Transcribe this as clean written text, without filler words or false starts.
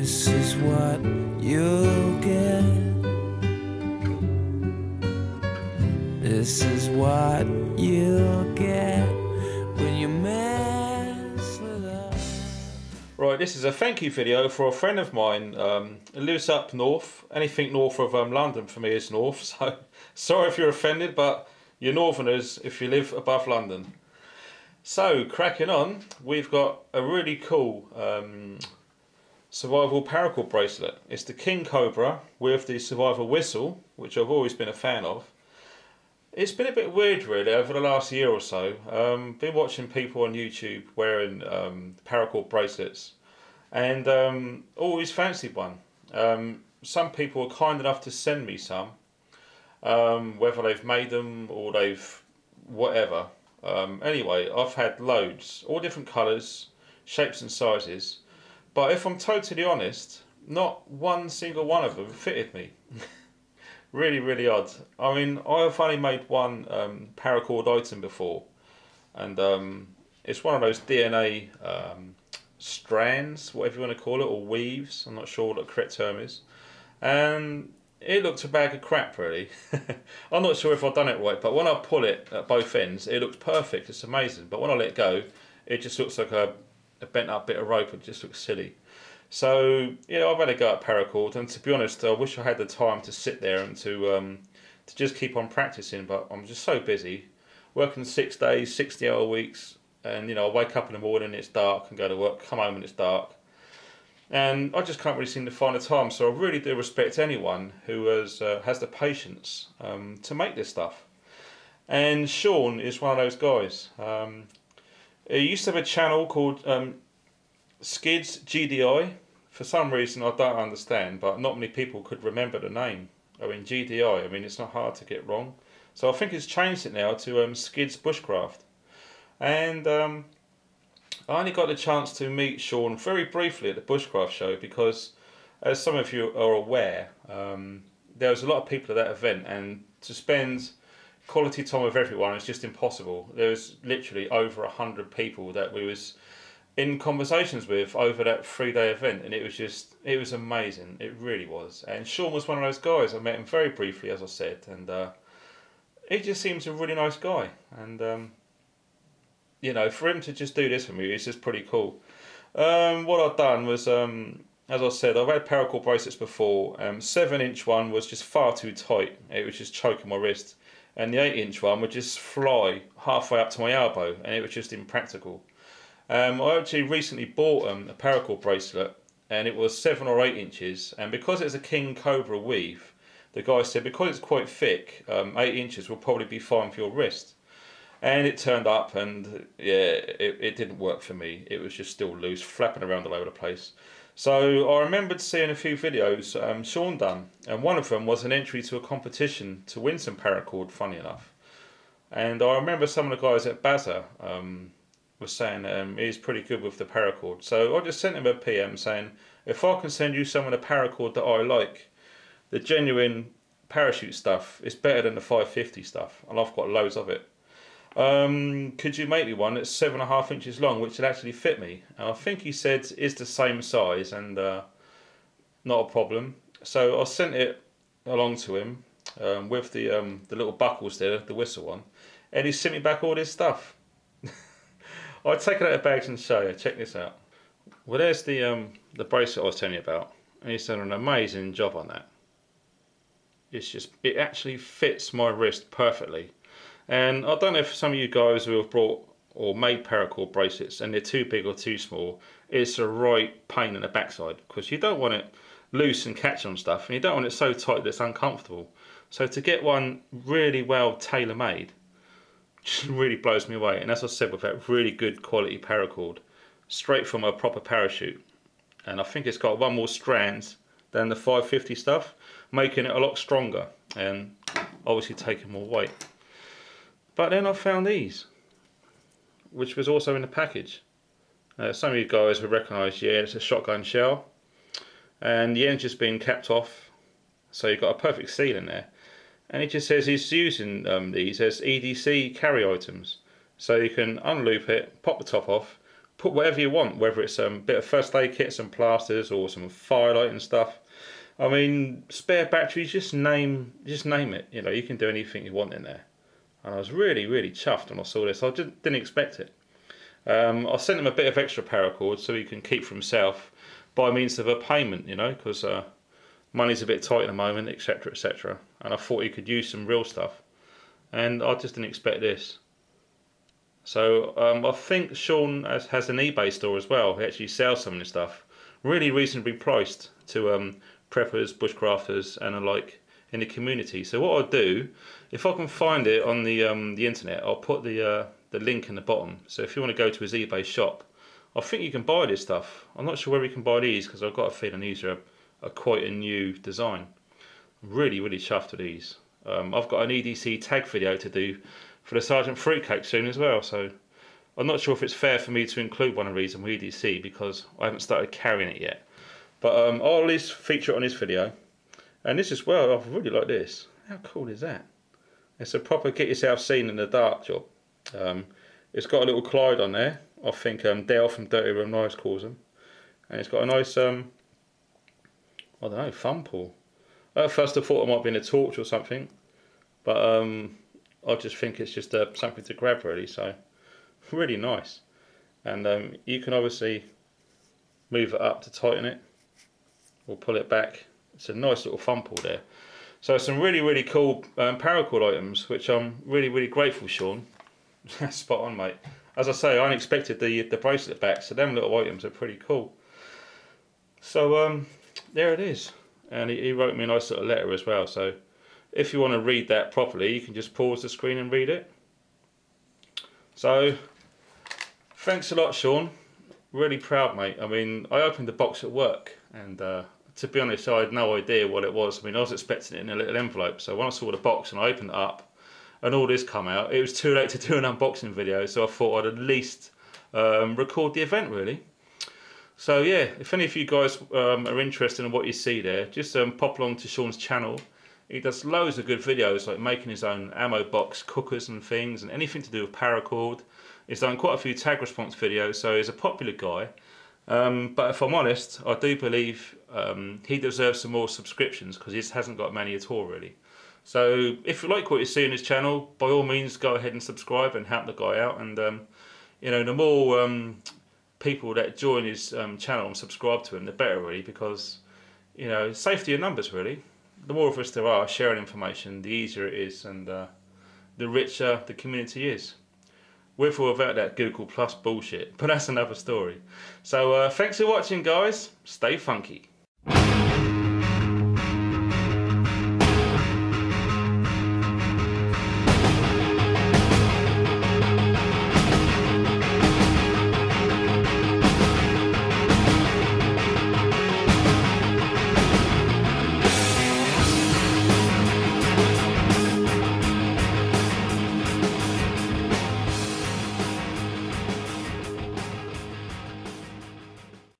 This is what you'll get. This is what you'll get when you mess with us. Right, this is a thank you video for a friend of mine who lives up north. Anything north of London for me is north, so sorry if you're offended, but you're northerners if you live above London. So, cracking on, we've got a really cool survival paracord bracelet. It's the King Cobra with the survival whistle, which I've always been a fan of. It's been a bit weird really over the last year or so. Been watching people on YouTube wearing paracord bracelets and always fancied one. Some people are kind enough to send me some, whether they've made them or they've whatever. Anyway, I've had loads, all different colours, shapes and sizes, but if I'm totally honest, not one single one of them fitted me. Really odd. I mean, I've only made one paracord item before, and it's one of those DNA strands, whatever you want to call it, or weaves, I'm not sure what the correct term is, and it looked a bag of crap really. I'm not sure if I've done it right, but when I pull it at both ends it looks perfect, it's amazing, but when I let go it just looks like a bent up bit of rope. It just looks silly. So yeah, I've had a go at paracord, and to be honest, I wish I had the time to sit there and to just keep on practicing, but I'm just so busy, working 6 days, 60-hour weeks, and you know, I wake up in the morning, it's dark, and go to work, come home and it's dark, and I just can't really seem to find the time. So I really do respect anyone who has the patience to make this stuff, and Sean is one of those guys. He used to have a channel called Skids GDI. For some reason I don't understand, but not many people could remember the name. I mean, GDI, I mean, it's not hard to get wrong. So I think he's changed it now to Skids Bushcraft. And I only got the chance to meet Sean very briefly at the Bushcraft show because, as some of you are aware, there was a lot of people at that event, and to spend quality time with everyone is just impossible. There was literally over 100 people that we was in conversations with over that 3-day event, and it was amazing. It really was. And Sean was one of those guys. I met him very briefly, as I said, and he just seems a really nice guy. And you know, for him to just do this for me, it's just pretty cool. What I've done was, as I said, I've had paracord bracelets before. 7-inch one was just far too tight. It was just choking my wrist. And the 8-inch one would just fly halfway up to my elbow, and it was just impractical. I actually recently bought a paracord bracelet, and it was 7 or 8 inches, and because it's a King Cobra weave, the guy said because it's quite thick, 8 inches will probably be fine for your wrist. And it turned up, and yeah, it didn't work for me. It was just still loose, flapping around all over the place. So I remembered seeing a few videos Sean done, and one of them was an entry to a competition to win some paracord, funny enough. And I remember some of the guys at Baza was saying he's pretty good with the paracord. So I just sent him a PM saying, if I can send you some of the paracord that I like, the genuine parachute stuff is better than the 550 stuff, and I've got loads of it. Could you make me one that's 7.5 inches long, which would actually fit me? And I think he said it's the same size, and not a problem. So I sent it along to him with the little buckles there, the whistle one, and he sent me back all this stuff. I'll take it out of the bags and show you. Check this out. Well, there's the bracelet I was telling you about, and he's done an amazing job on that. It's just, it actually fits my wrist perfectly. And I don't know if some of you guys who have brought or made paracord bracelets and they're too big or too small, it's a right pain in the backside, because you don't want it loose and catch on stuff, and you don't want it so tight that it's uncomfortable. So to get one really well tailor-made just really blows me away. And as I said, with that really good quality paracord, straight from a proper parachute. And I think it's got one more strand than the 550 stuff, making it a lot stronger and obviously taking more weight. But then I found these, which was also in the package. Some of you guys will recognise, yeah, it's a shotgun shell, and the end's just been capped off, so you've got a perfect seal in there. And it just says he's using these as EDC carry items, so you can unloop it, pop the top off, put whatever you want, whether it's a bit of first aid kit, some plasters, or some firelight and stuff. I mean, spare batteries, just name it. You know, you can do anything you want in there. And I was really, really chuffed when I saw this. I just didn't expect it. I sent him a bit of extra paracord so he can keep for himself by means of a payment, you know, because money's a bit tight at the moment, etc, etc. And I thought he could use some real stuff. And I just didn't expect this. So I think Sean has an eBay store as well. He actually sells some of this stuff. Really reasonably priced to preppers, bushcrafters and the like in the community. So what I'll do, if I can find it on the internet, I'll put the link in the bottom. So if you want to go to his eBay shop, I think you can buy this stuff. I'm not sure where we can buy these because I've got a feeling these are quite a new design. I'm really, really chuffed with these. I've got an EDC tag video to do for the Sergeant Fruitcake soon as well, so I'm not sure if it's fair for me to include one of these on EDC because I haven't started carrying it yet. But I'll at least feature it on this video. And this as well, I really like this. How cool is that? It's a proper get yourself seen in the dark job. It's got a little Clyde on there. I think Dale from Dirty Room Knives calls them. And it's got a nice, I don't know, thumb pull. At first I thought it might be in a torch or something. But I just think it's just something to grab really, so really nice. And you can obviously move it up to tighten it or pull it back. It's a nice little thumb pull there. So some really, really cool paracord items, which I'm really, really grateful, Sean. Spot on, mate. As I say, I unexpected the bracelet back, so them little items are pretty cool. So there it is. And he wrote me a nice little letter as well, so if you want to read that properly, you can just pause the screen and read it. So, thanks a lot, Sean. Really proud, mate. I mean, I opened the box at work, and to be honest, I had no idea what it was. I mean, I was expecting it in a little envelope, so when I saw the box and I opened it up, and all this come out, it was too late to do an unboxing video, so I thought I'd at least record the event, really. So yeah, if any of you guys are interested in what you see there, just pop along to Sean's channel. He does loads of good videos, like making his own ammo box cookers and things, and anything to do with paracord. He's done quite a few tag response videos, so he's a popular guy. But if I'm honest, I do believe he deserves some more subscriptions because he hasn't got many at all, really. So if you like what you see on his channel, by all means go ahead and subscribe and help the guy out. And you know, the more people that join his channel and subscribe to him, the better, really, because you know, safety in numbers, really. The more of us there are sharing information, the easier it is, and the richer the community is. With or without that Google Plus bullshit, but that's another story. So thanks for watching, guys. Stay funky.